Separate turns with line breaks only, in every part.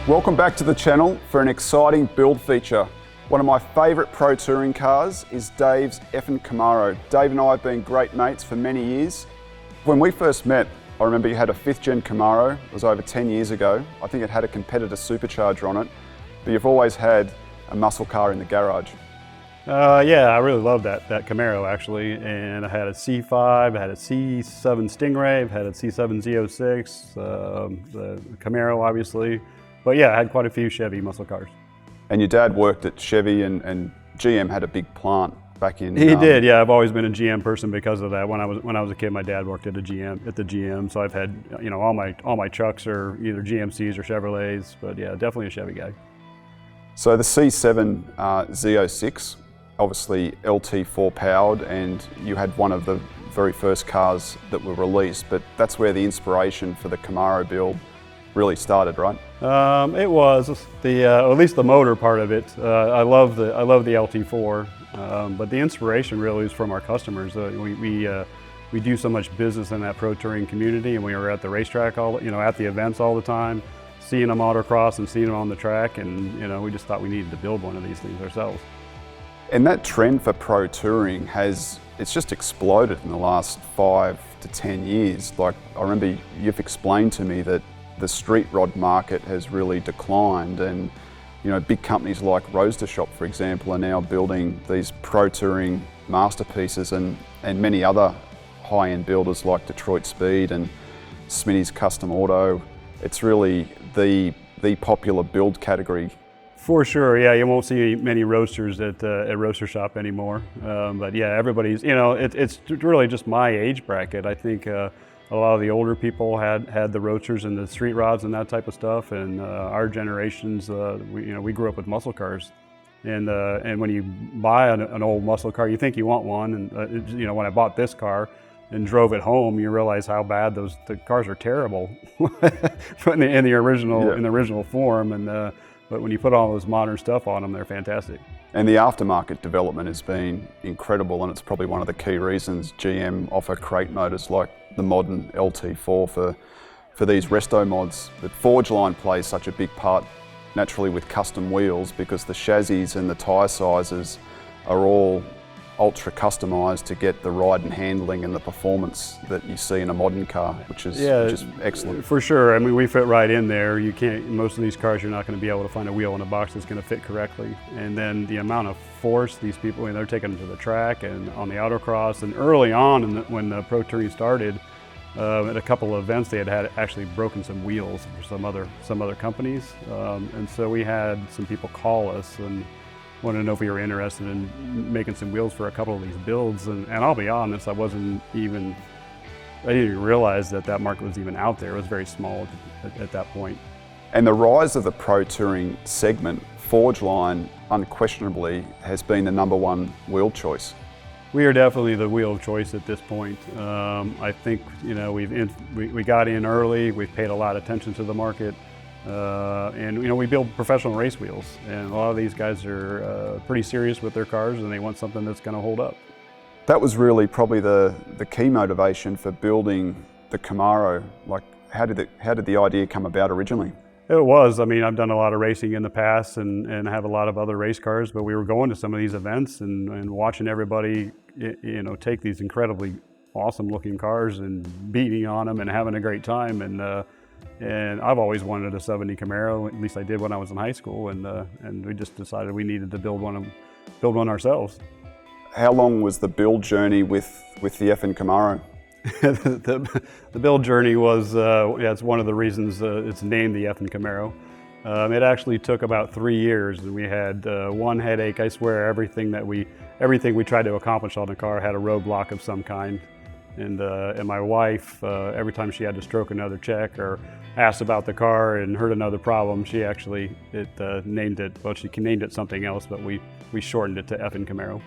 Welcome back to the channel for an exciting build feature. One of my favourite pro touring cars is Dave's F1 Camaro. Dave and I have been great mates for many years. When we first met, I remember you had a 5th gen Camaro. It was over 10 years ago. I think it had a competitor supercharger on it, but you've always had a muscle car in the garage.
Yeah, I really loved that Camaro actually, and I had a C5, I had a C7 Stingray, I had a C7 Z06, the Camaro obviously, but yeah, I had quite a few Chevy muscle cars.
And your dad worked at Chevy and GM had a big plant back in...
He did, yeah. I've always been a GM person because of that. When I was a kid, my dad worked at the GM, so I've had, you know, all my trucks are either GMCs or Chevrolets, but yeah, definitely a Chevy guy.
So the C7 Z06, obviously LT4 powered, and you had one of the very first cars that were released, but that's where the inspiration for the Camaro build really started, right?
It was at least the motor part of it. I love the LT4, but the inspiration really is from our customers. We do so much business in that pro touring community, and we were at the racetrack at the events all the time, seeing them autocross and seeing them on the track, and we just thought we needed to build one of these things ourselves.
And that trend for pro touring it's just exploded in the last 5 to 10 years. Like, I remember you've explained to me that the street rod market has really declined, and big companies like Roadster Shop, for example, are now building these pro touring masterpieces, and many other high-end builders like Detroit Speed and Smitty's Custom Auto. It's really the popular build category. For sure, yeah. You won't see many roadsters at Roadster Shop anymore. But yeah, everybody's, it's really just my age bracket. I think a lot of the older people had the roadsters and the street rods and that type of stuff. And our generations, we grew up with muscle cars. And when you buy an old muscle car, you think you want one. And when I bought this car and drove it home, you realize how bad the cars are terrible in the original form. But when you put all this modern stuff on them, they're fantastic. And the aftermarket development has been incredible, and it's probably one of the key reasons GM offer crate motors like the modern LT4 for these resto mods. The Forge line plays such a big part naturally with custom wheels, because the chassis and the tyre sizes are all ultra customised to get the ride and handling and the performance that you see in a modern car, which is just excellent. For sure. I mean, we fit right in there. Most of these cars, you're not going to be able to find a wheel in a box that's going to fit correctly. And then the amount of force these people, they're taking them to the track and on the autocross. And early on, when the pro touring started, at a couple of events, they had actually broken some wheels for some other companies. And so we had some people call us and wanted to know if we were interested in making some wheels for a couple of these builds. And I'll be honest, I didn't even realize that market was even out there. It was very small at that point. And the rise of the pro touring segment, Forge line unquestionably has been the #1 wheel choice. We are definitely the wheel of choice at this point. I think we got in early. We've paid a lot of attention to the market. And we build professional race wheels, and a lot of these guys are pretty serious with their cars, and they want something that's going to hold up. That was really probably the key motivation for building the Camaro. Like, how did the idea come about originally? It was. I mean, I've done a lot of racing in the past and have a lot of other race cars, but we were going to some of these events and watching everybody, take these incredibly awesome looking cars and beating on them and having a great time. And I've always wanted a 70 Camaro, at least I did when I was in high school, and we just decided we needed to build one ourselves. How long was the build journey with the F1 Camaro? The build journey was, it's one of the reasons it's named the F1 Camaro. It actually took about 3 years, and we had one headache. I swear everything we tried to accomplish on the car had a roadblock of some kind. And my wife, every time she had to stroke another check or asked about the car and heard another problem, she actually named it. Well, she named it something else, but we shortened it to F1 Camaro.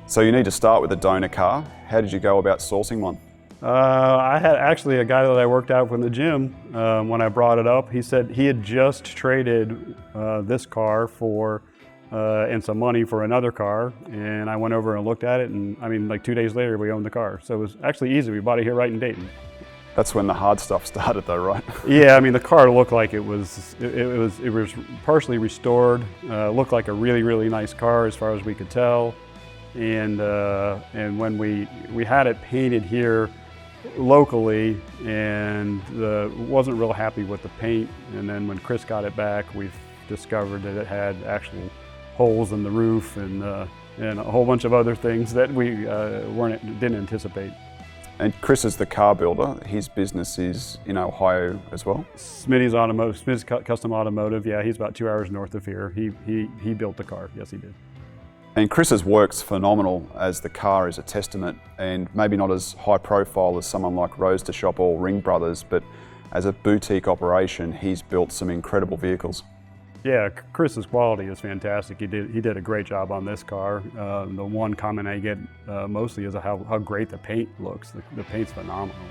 So you need to start with a donor car. How did you go about sourcing one? I had actually a guy that I worked out from the gym. When I brought it up, he said he had just traded this car for and some money for another car, and I went over and looked at it, and I mean, like 2 days later we owned the car. So it was actually easy. We bought it here right in Dayton. That's when the hard stuff started, though, right?
Yeah, I mean the car looked like it was partially restored. Looked like a really nice car as far as we could tell, and when we had it painted here locally, and wasn't real happy with the paint. And then when Chris got it back, we discovered that it had actual holes in the roof and a whole bunch of other things that we didn't anticipate.
And Chris is the car builder. His business is in Ohio as well.
Smitty's Custom Automotive. Yeah, he's about 2 hours north of here. He built the car. Yes, he did.
And Chris's work's phenomenal, as the car is a testament, and maybe not as high profile as someone like Rose to Shop or Ring Brothers, but as a boutique operation, he's built some incredible vehicles.
Yeah, Chris's quality is fantastic. He did a great job on this car. The one comment I get mostly is how great the paint looks. The paint's phenomenal.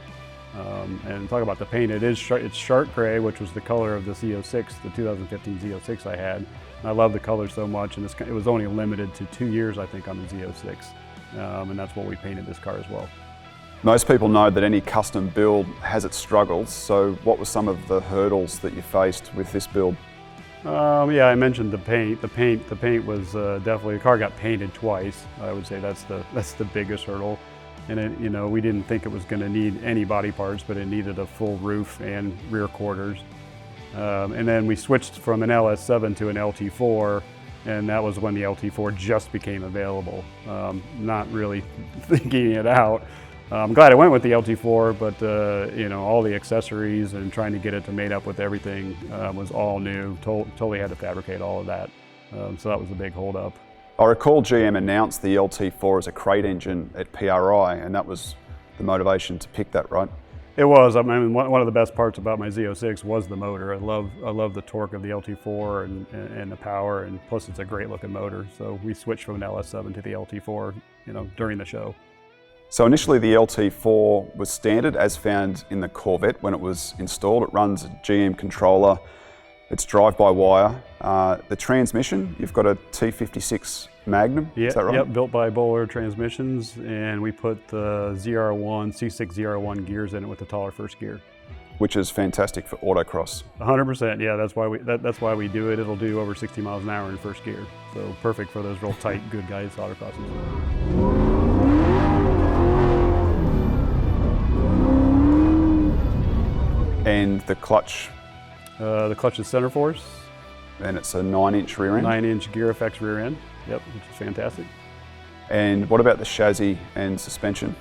And talk about the paint, it's shark gray, which was the color of the Z06, the 2015 Z06 I had. And I love the color so much, and it was only limited to 2 years, I think, on the Z06. And that's what we painted this car as well.
Most people know that any custom build has its struggles, so what were some of the hurdles that you faced with this build?
Yeah, I mentioned the paint. The paint was definitely, the car got painted twice. I would say that's the biggest hurdle. And we didn't think it was going to need any body parts, but it needed a full roof and rear quarters. And then we switched from an LS7 to an LT4, and that was when the LT4 just became available. Not really thinking it out. I'm glad I went with the LT4, but all the accessories and trying to get it to mate up with everything was all new. Totally had to fabricate all of that. So that was a big holdup.
I recall GM announced the LT4 as a crate engine at PRI, and that was the motivation to pick that, right?
It was. I mean, one of the best parts about my Z06 was the motor. I love the torque of the LT4 and the power, and plus it's a great looking motor. So we switched from an LS7 to the LT4, during the show.
So initially the LT4 was standard as found in the Corvette when it was installed. It runs a GM controller, it's drive-by-wire. The transmission, you've got a T56 Magnum, is that right?
Yep, built by Bowler Transmissions, and we put the ZR1, C6 ZR1 gears in it with the taller first gear.
Which is fantastic for autocross.
100%, yeah, that's why we do it. It'll do over 60 miles an hour in first gear. So perfect for those real tight, good guys autocrossers.
And the clutch?
The clutch is center force.
And it's a 9-inch rear end?
9-inch Gear Effects rear end, yep, which is fantastic.
And what about the chassis and suspension?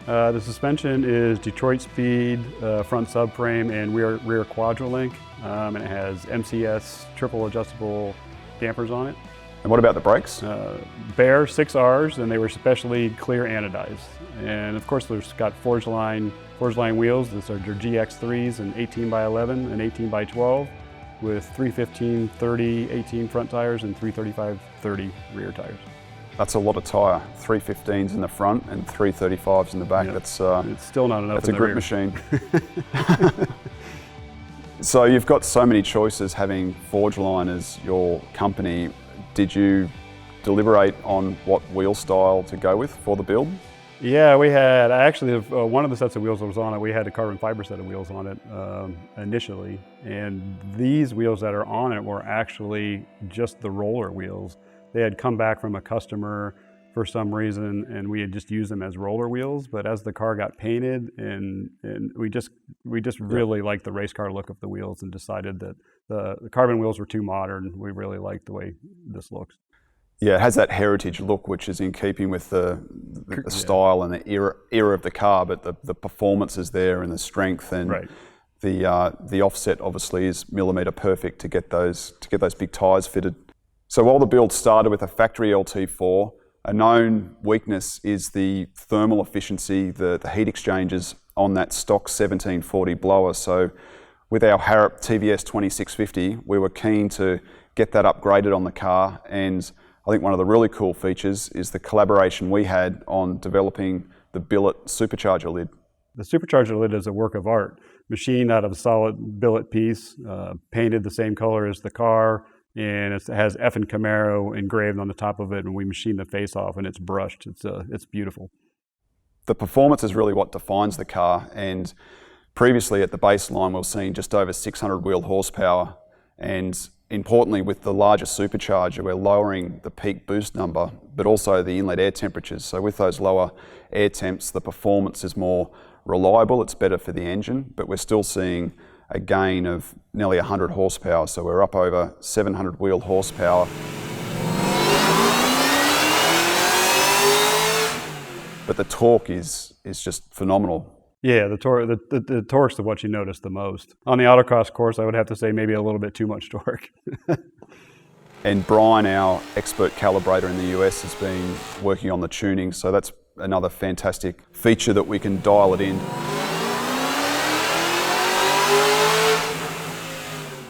The suspension is Detroit Speed, front subframe and rear Quadrolink, and it has MCS triple adjustable dampers on it.
And what about the brakes?
Baer 6Rs, and they were specially clear anodized. And of course, there's got Forge Line wheels. These are their GX3s in 18x11 and 18x12 with 315/30/18 front tires and 335/30 rear tires.
That's a lot of tyre. 315s in the front and 335s in the back. Yep.
It's still not enough.
That's a grip machine. So you've got so many choices having Forge Line as your company. Did you deliberate on what wheel style to go with for the build?
Yeah, we had actually one of the sets of wheels that was on it. We had a carbon fiber set of wheels on it initially, and these wheels that are on it were actually just the roller wheels. They had come back from a customer for some reason, and we had just used them as roller wheels. But as the car got painted, and we just really liked the race car look of the wheels, and decided that the carbon wheels were too modern. We really liked the way this looks.
Yeah, it has that heritage look, which is in keeping with the style and the era of the car, but the performance is there and the strength, and
right.
The offset obviously is millimeter perfect to get those big tyres fitted. So while the build started with a factory LT4, a known weakness is the thermal efficiency, the heat exchangers on that stock 1740 blower. So with our Harrop TVS 2650, we were keen to get that upgraded on the car, and I think one of the really cool features is the collaboration we had on developing the billet supercharger lid.
The supercharger lid is a work of art, machined out of a solid billet piece, painted the same color as the car, and it has F and Camaro engraved on the top of it, and we machined the face off, and it's brushed. It's beautiful.
The performance is really what defines the car, and Previously at the baseline, we were seeing just over 600 wheel horsepower, and importantly, with the larger supercharger, we're lowering the peak boost number, but also the inlet air temperatures. So with those lower air temps, the performance is more reliable, it's better for the engine, but we're still seeing a gain of nearly 100 horsepower. So we're up over 700 wheel horsepower. But the torque is just phenomenal.
Yeah, the torque's what you notice the most. On the autocross course, I would have to say maybe a little bit too much torque.
And Brian, our expert calibrator in the US, has been working on the tuning, so that's another fantastic feature that we can dial it in.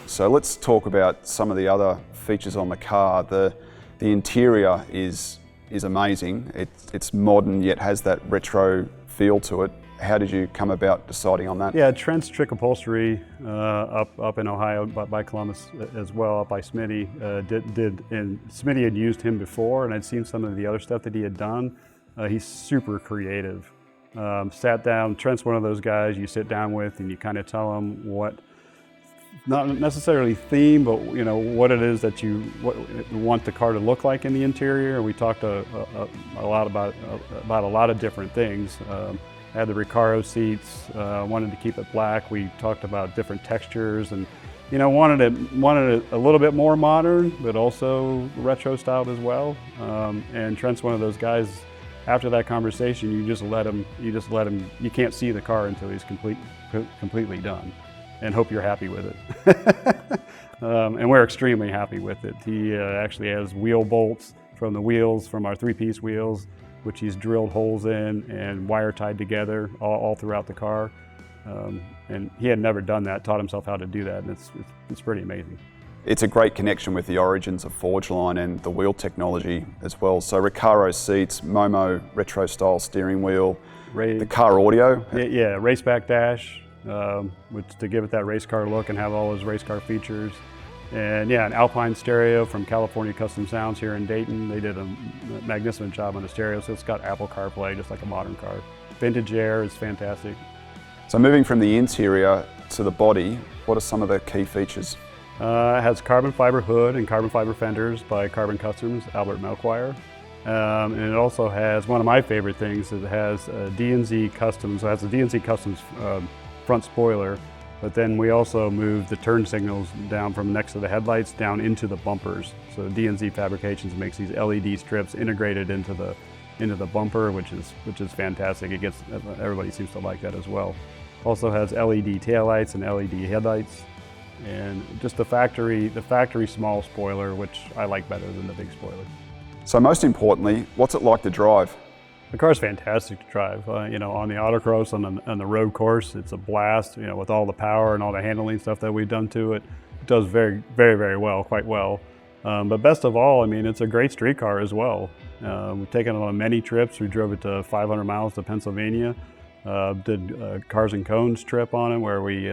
So let's talk about some of the other features on the car. The interior is amazing. It's modern yet has that retro feel to it. How did you come about deciding on that?
Yeah, Trent's Trick Upholstery up in Ohio by Columbus as well, up by Smitty, and Smitty had used him before, and I'd seen some of the other stuff that he had done. He's super creative. Sat down, Trent's one of those guys you sit down with and you kind of tell him what, not necessarily theme, but you know what it is that you want the car to look like in the interior. We talked a lot about a lot of different things. Had the Recaro seats, wanted to keep it black. We talked about different textures and, you know, wanted it a little bit more modern, but also retro styled as well. And Trent's one of those guys, after that conversation, you just let him, you can't see the car until he's completely done, and hope you're happy with it. And we're extremely happy with it. He actually has wheel bolts from the wheels, from our three-piece wheels, which he's drilled holes in and wire tied together all throughout the car. And he had never done that, taught himself how to do that, and it's pretty amazing.
It's a great connection with the origins of Forgeline and the wheel technology as well. So Recaro seats, Momo retro style steering wheel, the car audio.
Yeah, raceback dash, which to give it that race car look and have all those race car features. And yeah, an Alpine stereo from California Custom Sounds here in Dayton. They did a magnificent job on the stereo, so it's got Apple CarPlay, just like a modern car. Vintage air is fantastic.
So moving from the interior to the body, what are some of the key features?
It has carbon fiber hood and carbon fiber fenders by Carbon Customs, Albert Melchior. And it also has, one of my favorite things, it has D&Z Customs. So it has a D&Z Customs front spoiler. But then we also moved the turn signals down from next to the headlights down into the bumpers. So D&Z Fabrications makes these LED strips integrated into the bumper, which is fantastic. Everybody seems to like that as well. Also has LED taillights and LED headlights, and just the factory small spoiler, which I like better than the big spoiler.
So most importantly, what's it like to drive?
The car's fantastic to drive. You know, on the autocross, on the road course, it's a blast. You know, with all the power and all the handling stuff that we've done to it, it does very, very, very well, quite well. But best of all, I mean, it's a great street car as well. We've taken it on many trips. We drove it to 500 miles to Pennsylvania. Did a Cars and Cones trip on it, where we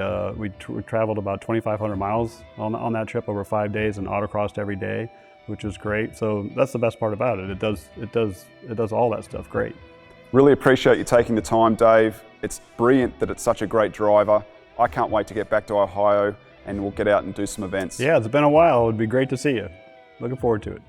traveled about 2,500 miles on that trip over 5 days and autocrossed every day, which is great. So that's the best part about it. It does all that stuff great.
Really appreciate you taking the time, Dave. It's brilliant that it's such a great driver. I can't wait to get back to Ohio and we'll get out and do some events.
Yeah, it's been a while. It'd be great to see you. Looking forward to it.